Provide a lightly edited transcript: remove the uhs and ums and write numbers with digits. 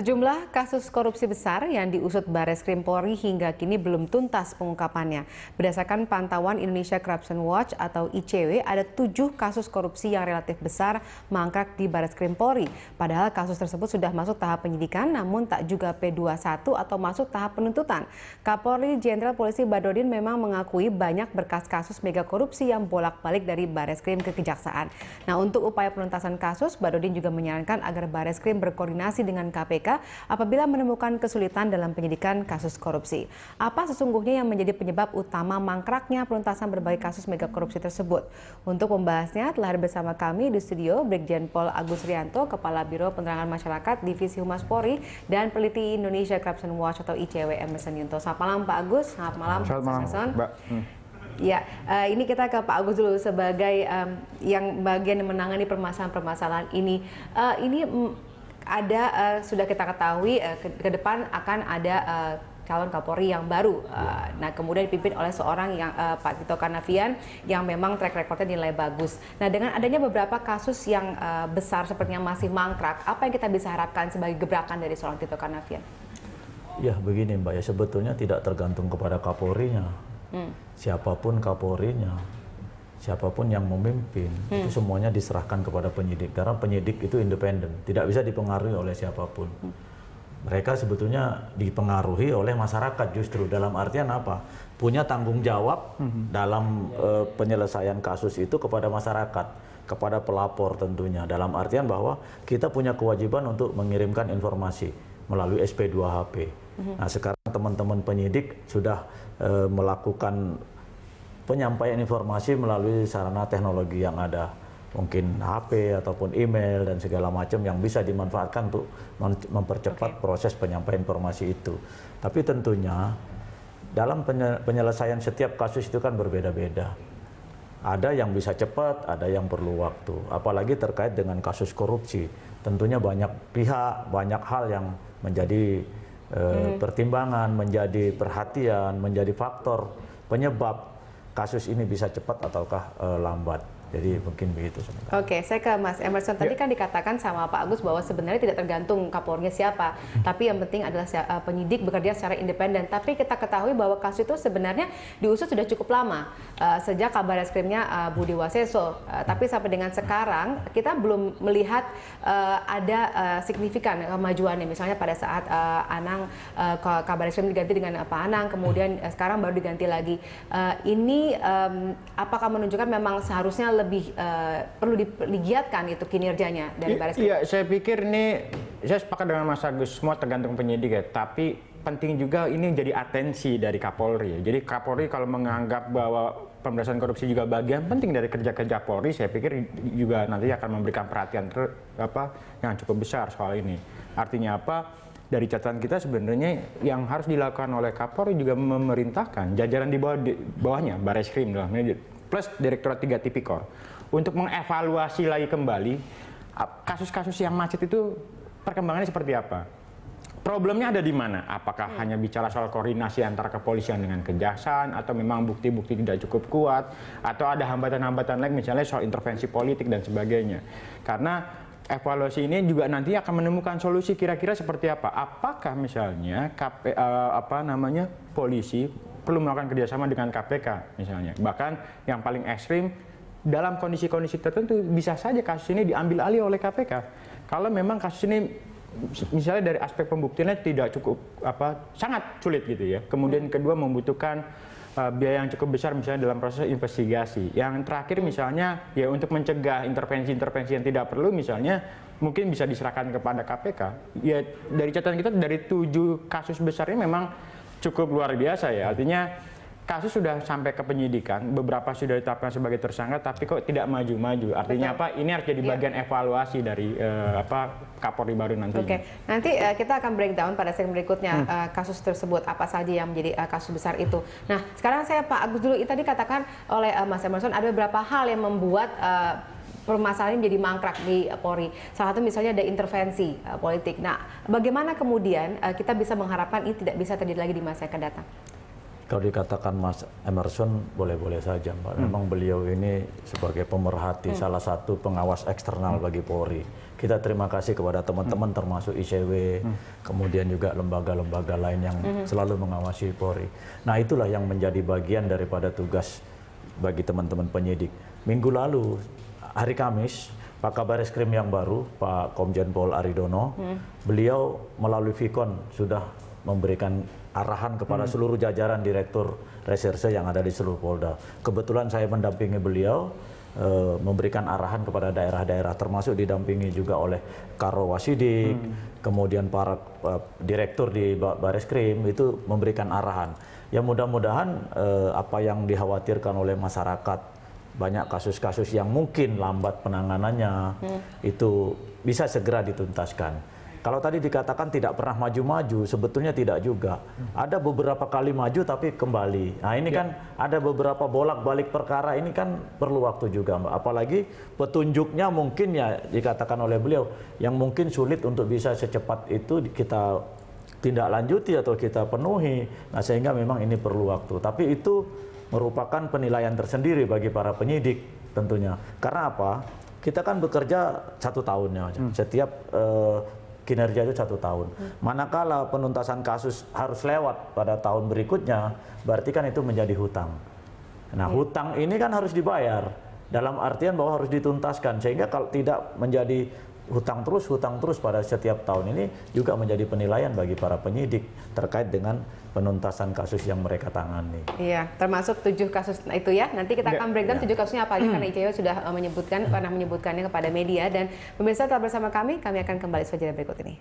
Sejumlah kasus korupsi besar yang diusut Bareskrim Polri hingga kini belum tuntas pengungkapannya. Berdasarkan pantauan Indonesia Corruption Watch atau ICW, ada 7 kasus korupsi yang relatif besar mangkrak di Bareskrim Polri. Padahal kasus tersebut sudah masuk tahap penyidikan, namun tak juga P21 atau masuk tahap penuntutan. Kapolri Jenderal Polisi Badrodin memang mengakui banyak berkas kasus mega korupsi yang bolak-balik dari Bareskrim ke Kejaksaan. Nah, untuk upaya penuntasan kasus, Badrodin juga menyarankan agar Bareskrim berkoordinasi dengan KPK apabila menemukan kesulitan dalam penyidikan kasus korupsi. Apa sesungguhnya yang menjadi penyebab utama mangkraknya penuntasan berbagai kasus mega korupsi tersebut? Untuk membahasnya telah hadir bersama kami di studio Brigjen Pol Agus Rianto, Kepala Biro Penerangan Masyarakat Divisi Humas Polri, dan peneliti Indonesia Corruption Watch atau ICW Emerson Yunto. Selamat malam Pak Agus. Selamat malam Mbak. Ya, ini kita ke Pak Agus dulu sebagai yang bagian menangani permasalahan-permasalahan ini. Sudah kita ketahui ke depan akan ada calon Kapolri yang baru. Nah, kemudian dipimpin oleh seorang yang Pak Tito Karnavian yang memang track recordnya nilai bagus. Nah, dengan adanya beberapa kasus yang besar sepertinya masih mangkrak, apa yang kita bisa harapkan sebagai gebrakan dari seorang Tito Karnavian? Ya, begini Mbak, ya sebetulnya tidak tergantung kepada Kapolrinya. Siapapun Kapolrinya, siapapun yang memimpin, itu semuanya diserahkan kepada penyidik. Karena penyidik itu independen, tidak bisa dipengaruhi oleh siapapun. Mereka sebetulnya dipengaruhi oleh masyarakat justru, dalam artian apa? Punya tanggung jawab dalam penyelesaian kasus itu kepada masyarakat, kepada pelapor tentunya. Dalam artian bahwa kita punya kewajiban untuk mengirimkan informasi melalui SP2HP. Nah, sekarang teman-teman penyidik sudah melakukan penyampaian informasi melalui sarana teknologi yang ada, mungkin HP ataupun email dan segala macam yang bisa dimanfaatkan untuk mempercepat proses penyampaian informasi itu. Tapi tentunya dalam penyelesaian setiap kasus itu kan berbeda-beda. Ada yang bisa cepat, ada yang perlu waktu. Apalagi terkait dengan kasus korupsi, tentunya banyak pihak, banyak hal yang menjadi pertimbangan, menjadi perhatian, menjadi faktor penyebab kasus ini bisa cepat ataukah lambat. Jadi mungkin begitu sebenarnya. Oke, saya ke Mas Emerson. Tadi kan dikatakan sama Pak Agus bahwa sebenarnya tidak tergantung Kapolrinya siapa, tapi yang penting adalah penyidik bekerja secara independen. Tapi kita ketahui bahwa kasus itu sebenarnya diusut sudah cukup lama, sejak Kabareskrimnya Budi Waseso. Tapi sampai dengan sekarang kita belum melihat ada signifikan kemajuannya. Misalnya pada saat Anang Kabareskrim diganti dengan Pak Anang, kemudian sekarang baru diganti lagi. Ini apakah menunjukkan memang seharusnya lebih perlu digiatkan itu kinerjanya dari Bareskrim? Iya, saya pikir ini, saya sepakat dengan Mas Agus, semua tergantung penyidik ya, tapi penting juga ini jadi atensi dari Kapolri. Jadi Kapolri kalau menganggap bahwa pemberantasan korupsi juga bagian penting dari kerja-kerja Polri, saya pikir juga nanti akan memberikan perhatian yang cukup besar soal ini. Artinya apa? Dari catatan kita sebenarnya yang harus dilakukan oleh Kapolri juga memerintahkan jajaran di bawahnya, Bareskrim plus Direktorat 3 Tipikor, untuk mengevaluasi lagi kembali kasus-kasus yang macet itu perkembangannya seperti apa. Problemnya ada di mana? Apakah hanya bicara soal koordinasi antara kepolisian dengan kejaksaan, atau memang bukti-bukti tidak cukup kuat, atau ada hambatan-hambatan lain misalnya soal intervensi politik dan sebagainya. Karena evaluasi ini juga nanti akan menemukan solusi kira-kira seperti apa. Apakah misalnya polisi perlu melakukan kerjasama dengan KPK misalnya. Bahkan yang paling ekstrim, dalam kondisi-kondisi tertentu bisa saja kasus ini diambil alih oleh KPK. Kalau memang kasus ini misalnya dari aspek pembuktiannya tidak cukup sangat sulit gitu ya. Kemudian kedua membutuhkan biaya yang cukup besar misalnya dalam proses investigasi. Yang terakhir misalnya ya untuk mencegah intervensi-intervensi yang tidak perlu misalnya mungkin bisa diserahkan kepada KPK. Ya dari catatan kita dari 7 kasus besarnya memang cukup luar biasa ya. Artinya kasus sudah sampai ke penyidikan, beberapa sudah ditetapkan sebagai tersangka, tapi kok tidak maju-maju. Artinya apa? Ini harus jadi bagian evaluasi dari Kapolri baru nanti. Oke, nanti kita akan breakdown pada segmen berikutnya kasus tersebut, apa saja yang menjadi kasus besar itu. Nah, sekarang saya Pak Agus dulu, tadi katakan oleh Mas Emerson ada beberapa hal yang membuat permasalahan ini menjadi mangkrak di Polri. Salah satu misalnya ada intervensi politik. Nah, bagaimana kemudian kita bisa mengharapkan ini tidak bisa terjadi lagi di masa yang akan datang? Kalau dikatakan Mas Emerson, boleh-boleh saja Mbak. Memang beliau ini sebagai pemerhati, salah satu pengawas eksternal bagi Polri. kita terima kasih kepada teman-teman termasuk ICW, kemudian juga lembaga-lembaga lain yang selalu mengawasi Polri. Nah, itulah yang menjadi bagian daripada tugas bagi teman-teman penyidik. Minggu lalu, hari Kamis, Pak Kabar Eskrim yang baru, Pak Komjen Pol Aridono, beliau melalui Vikon sudah memberikan arahan kepada seluruh jajaran Direktur Reserse yang ada di seluruh Polda. Kebetulan saya mendampingi beliau, memberikan arahan kepada daerah-daerah, termasuk didampingi juga oleh Karo Wasidik, kemudian para direktur di Bareskrim itu memberikan arahan. Ya mudah-mudahan apa yang dikhawatirkan oleh masyarakat, banyak kasus-kasus yang mungkin lambat penanganannya, itu bisa segera dituntaskan. Kalau tadi dikatakan tidak pernah maju-maju, sebetulnya tidak juga. Ada beberapa kali maju tapi kembali. Nah ini kan ada beberapa bolak-balik perkara, ini kan perlu waktu juga, Mbak. Apalagi petunjuknya mungkin ya dikatakan oleh beliau, yang mungkin sulit untuk bisa secepat itu kita tindak lanjuti atau kita penuhi. Nah sehingga memang ini perlu waktu. Tapi itu merupakan penilaian tersendiri bagi para penyidik tentunya. Karena apa? Kita kan bekerja 1 tahun ya, setiap kinerja itu 1 tahun. Manakala penuntasan kasus harus lewat pada tahun berikutnya, berarti kan itu menjadi hutang. Nah, hutang ini kan harus dibayar. Dalam artian bahwa harus dituntaskan. Sehingga kalau tidak menjadi hutang terus pada setiap tahun ini juga menjadi penilaian bagi para penyidik terkait dengan penuntasan kasus yang mereka tangani. Iya, termasuk 7 kasus itu ya. Nanti kita akan breakdown 7 kasusnya apa aja karena ICW sudah pernah menyebutkannya kepada media, dan pemirsa tetap bersama kami akan kembali saja berikut ini.